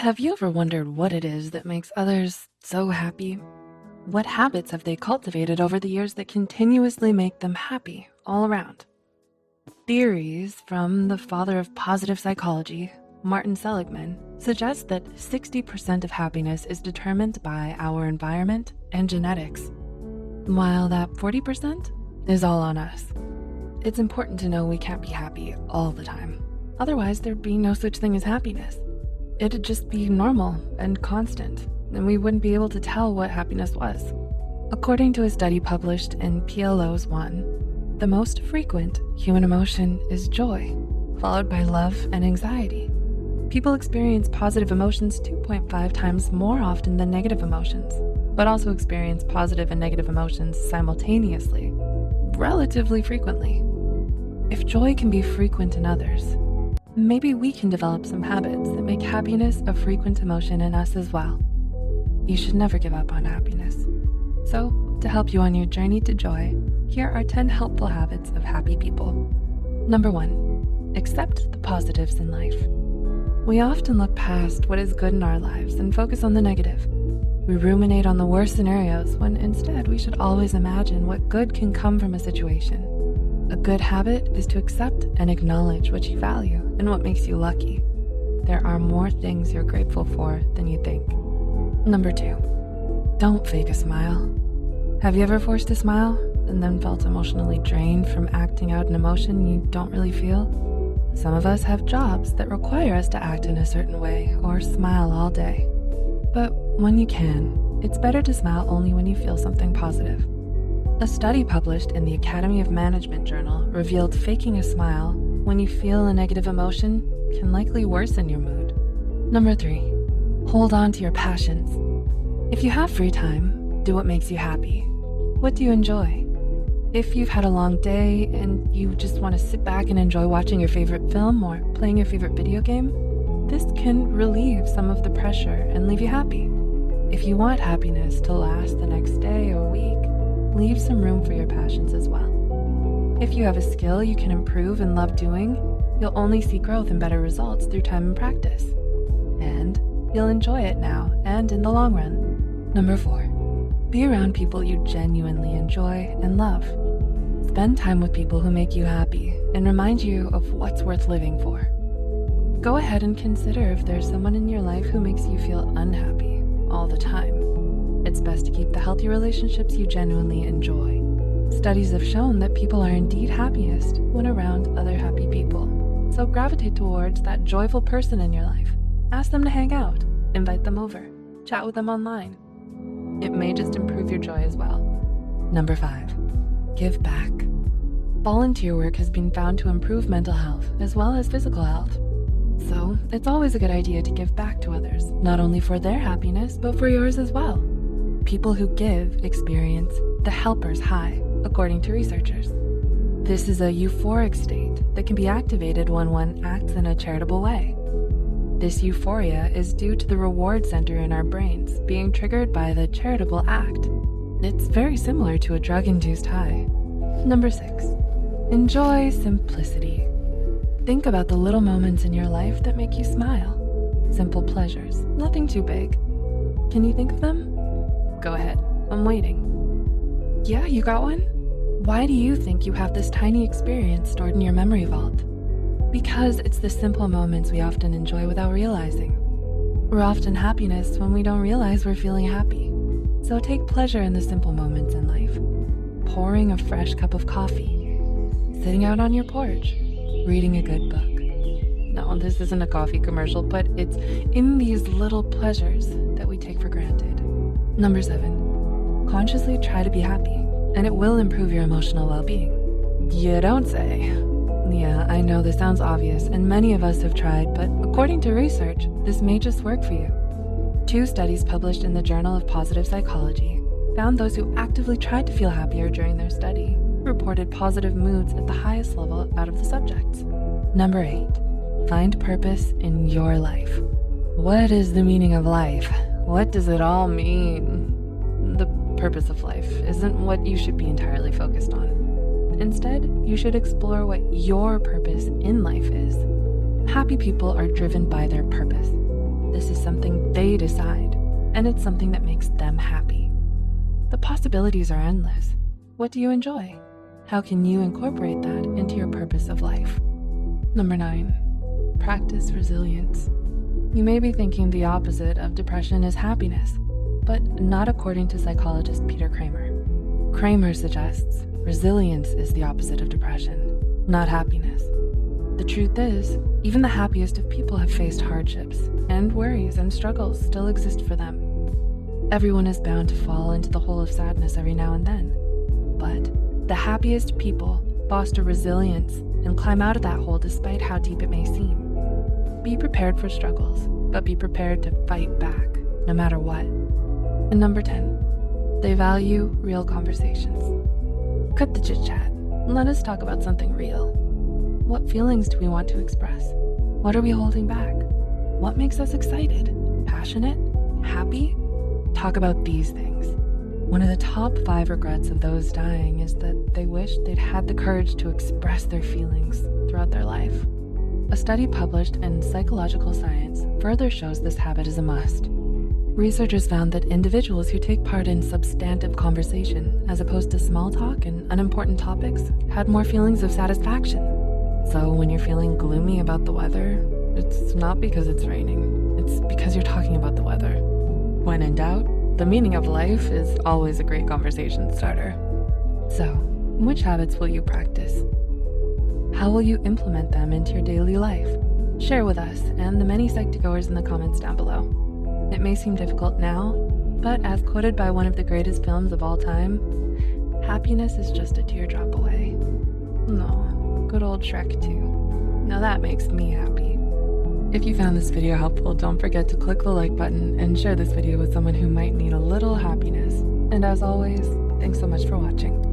Have you ever wondered what it is that makes others so happy? What habits have they cultivated over the years that continuously make them happy all around? Theories from the father of positive psychology, Martin Seligman, suggest that 60% of happiness is determined by our environment and genetics, while that 40% is all on us. It's important to know we can't be happy all the time. Otherwise, there'd be no such thing as happiness. It'd just be normal and constant, and we wouldn't be able to tell what happiness was. According to a study published in PLOS One, the most frequent human emotion is joy, followed by love and anxiety. People experience positive emotions 2.5 times more often than negative emotions, but also experience positive and negative emotions simultaneously, relatively frequently. If joy can be frequent in others, maybe we can develop some habits that make happiness a frequent emotion in us as well. You should never give up on happiness. So, to help you on your journey to joy, here are 10 helpful habits of happy people. Number 1, accept the positives in life. We often look past what is good in our lives and focus on the negative. We ruminate on the worst scenarios when instead we should always imagine what good can come from a situation. A good habit is to accept and acknowledge what you value and what makes you lucky. There are more things you're grateful for than you think. Number 2, don't fake a smile. Have you ever forced a smile and then felt emotionally drained from acting out an emotion you don't really feel? Some of us have jobs that require us to act in a certain way or smile all day. But when you can, it's better to smile only when you feel something positive. A study published in the Academy of Management journal revealed faking a smile when you feel a negative emotion can likely worsen your mood. Number 3, hold on to your passions. If you have free time, do what makes you happy. What do you enjoy? If you've had a long day and you just want to sit back and enjoy watching your favorite film or playing your favorite video game, this can relieve some of the pressure and leave you happy. If you want happiness to last the next day or week, leave some room for your passions as well. If you have a skill you can improve and love doing, you'll only see growth and better results through time and practice. And you'll enjoy it now and in the long run. Number 4, be around people you genuinely enjoy and love. Spend time with people who make you happy and remind you of what's worth living for. Go ahead and consider if there's someone in your life who makes you feel unhappy all the time. It's best to keep the healthy relationships you genuinely enjoy. Studies have shown that people are indeed happiest when around other happy people. So gravitate towards that joyful person in your life. Ask them to hang out, invite them over, chat with them online. It may just improve your joy as well. Number 5, give back. Volunteer work has been found to improve mental health as well as physical health. So it's always a good idea to give back to others, not only for their happiness, but for yours as well. People who give experience the helper's high, according to researchers. This is a euphoric state that can be activated when one acts in a charitable way. This euphoria is due to the reward center in our brains being triggered by the charitable act. It's very similar to a drug-induced high. Number 6, enjoy simplicity. Think about the little moments in your life that make you smile. Simple pleasures, nothing too big. Can you think of them? Go ahead, I'm waiting. Yeah, you got one? Why do you think you have this tiny experience stored in your memory vault? Because it's the simple moments we often enjoy without realizing. We're often happiness when we don't realize we're feeling happy. So take pleasure in the simple moments in life. Pouring a fresh cup of coffee, sitting out on your porch, reading a good book. No, this isn't a coffee commercial, but it's in these little pleasures that we take for granted. Number 7, consciously try to be happy, and it will improve your emotional well-being. You don't say. Yeah, I know this sounds obvious, and many of us have tried, but according to research, this may just work for you. 2 studies published in the Journal of Positive Psychology found those who actively tried to feel happier during their study reported positive moods at the highest level out of the subjects. Number 8, find purpose in your life. What is the meaning of life? What does it all mean? The purpose of life isn't what you should be entirely focused on. Instead, you should explore what your purpose in life is. Happy people are driven by their purpose. This is something They decide, and it's something that makes them happy. The possibilities are endless. What do you enjoy? How can you incorporate that into your purpose of life? Number 9, practice resilience. You may be thinking the opposite of depression is happiness, but not according to psychologist Peter Kramer. Kramer suggests resilience is the opposite of depression, not happiness. The truth is, even the happiest of people have faced hardships, and worries and struggles still exist for them. Everyone is bound to fall into the hole of sadness every now and then, but the happiest people foster resilience and climb out of that hole despite how deep it may seem. Be prepared for struggles, but be prepared to fight back, no matter what. And number 10, they value real conversations. Cut the chit-chat. Let us talk about something real. What feelings do we want to express? What are we holding back? What makes us excited, passionate, happy? Talk about these things. One of the top 5 regrets of those dying is that they wish they'd had the courage to express their feelings throughout their life. A study published in Psychological Science further shows this habit is a must. Researchers found that individuals who take part in substantive conversation, as opposed to small talk and unimportant topics, had more feelings of satisfaction. So when you're feeling gloomy about the weather, it's not because it's raining, it's because you're talking about the weather. When in doubt, the meaning of life is always a great conversation starter. So, which habits will you practice? How will you implement them into your daily life? Share with us and the many Psych2Goers in the comments down below. It may seem difficult now, but as quoted by one of the greatest films of all time, happiness is just a teardrop away. No, good old Shrek 2. Now that makes me happy. If you found this video helpful, don't forget to click the like button and share this video with someone who might need a little happiness. And as always, thanks so much for watching.